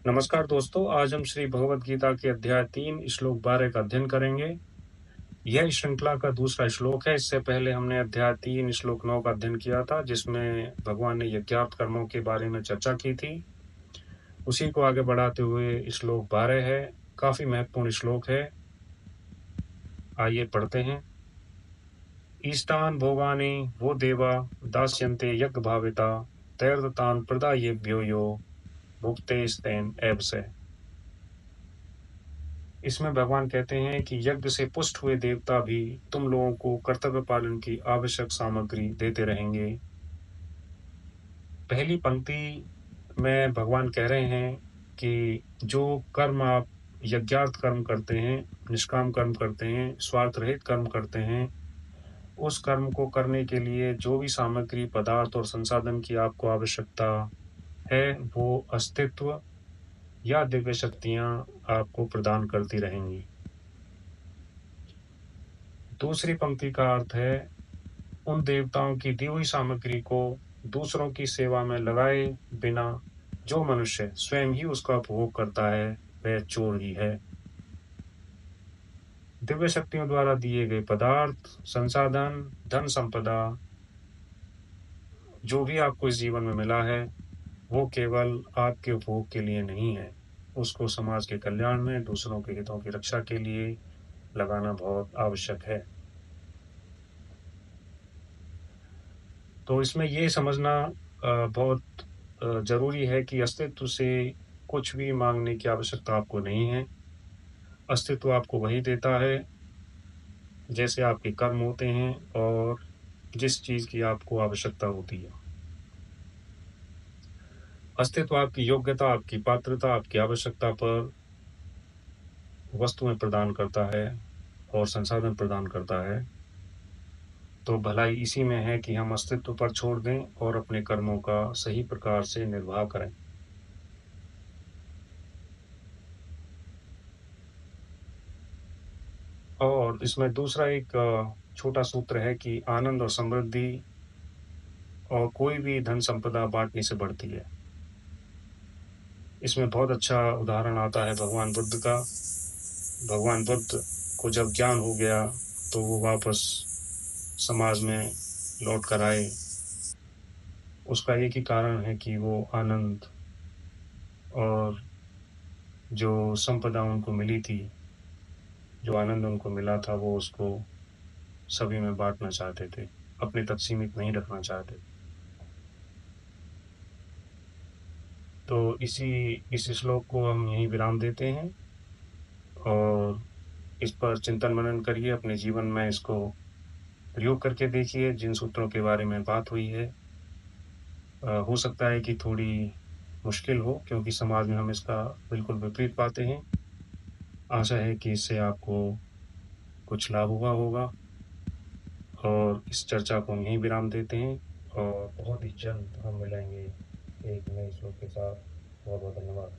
नमस्कार दोस्तों, आज हम श्री भगवद गीता के अध्याय 3 श्लोक 12 का अध्ययन करेंगे। यह इस श्रृंखला का दूसरा श्लोक है। इससे पहले हमने अध्याय 3 श्लोक 9 का अध्ययन किया था, जिसमें भगवान ने यज्ञार्थ कर्मों के बारे में चर्चा की थी। उसी को आगे बढ़ाते हुए श्लोक 12 है, काफी महत्वपूर्ण श्लोक है। आइए पढ़ते हैं। ईष्टान भोगानि वो देवा दास्यन्ते यज्ञ भाविता तैर्दतान प्रदायेभ्यो यो भुक्तेस्तेन एव से। इसमें भगवान कहते हैं कि यज्ञ से पुष्ट हुए देवता भी तुम लोगों को कर्तव्य पालन की आवश्यक सामग्री देते रहेंगे। पहली पंक्ति में भगवान कह रहे हैं कि जो कर्म आप यज्ञार्थ कर्म करते हैं, निष्काम कर्म करते हैं, स्वार्थ रहित कर्म करते हैं, उस कर्म को करने के लिए जो भी सामग्री, पदार्थ और संसाधन की आपको आवश्यकता है, वो अस्तित्व या दिव्य शक्तियां आपको प्रदान करती रहेंगी। दूसरी पंक्ति का अर्थ है, उन देवताओं की दी हुई सामग्री को दूसरों की सेवा में लगाए बिना जो मनुष्य स्वयं ही उसका उपभोग करता है, वह चोर ही है। दिव्य शक्तियों द्वारा दिए गए पदार्थ, संसाधन, धन संपदा, जो भी आपको इस जीवन में मिला है, वो केवल आपके उपभोग के लिए नहीं है। उसको समाज के कल्याण में, दूसरों के हितों की रक्षा के लिए लगाना बहुत आवश्यक है। तो इसमें ये समझना बहुत जरूरी है कि अस्तित्व से कुछ भी मांगने की आवश्यकता आपको नहीं है। अस्तित्व आपको वही देता है जैसे आपके कर्म होते हैं और जिस चीज की आपको आवश्यकता होती है। अस्तित्व आपकी योग्यता, आपकी पात्रता, आपकी आवश्यकता पर वस्तुएं प्रदान करता है और संसाधन प्रदान करता है। तो भलाई इसी में है कि हम अस्तित्व पर छोड़ दें और अपने कर्मों का सही प्रकार से निर्वाह करें। और इसमें दूसरा एक छोटा सूत्र है कि आनंद और समृद्धि और कोई भी धन संपदा बांटने से बढ़ती है। इसमें बहुत अच्छा उदाहरण आता है भगवान बुद्ध का। भगवान बुद्ध को जब ज्ञान हो गया तो वो वापस समाज में लौट कर आए। उसका एक ही कारण है कि वो आनंद और जो संपदा उनको मिली थी, जो आनंद उनको मिला था, वो उसको सभी में बांटना चाहते थे, अपने तक सीमित नहीं रखना चाहते। तो इस श्लोक को हम यहीं विराम देते हैं और इस पर चिंतन मनन करिए, अपने जीवन में इसको प्रयोग करके देखिए। जिन सूत्रों के बारे में बात हुई है, हो सकता है कि थोड़ी मुश्किल हो, क्योंकि समाज में हम इसका बिल्कुल विपरीत पाते हैं। आशा है कि इससे आपको कुछ लाभ हुआ होगा और इस चर्चा को हम यहीं विराम देते हैं और बहुत ही जल्द हम मिलेंगे एक नए श्लोक के साथ। बहुत बहुत धन्यवाद।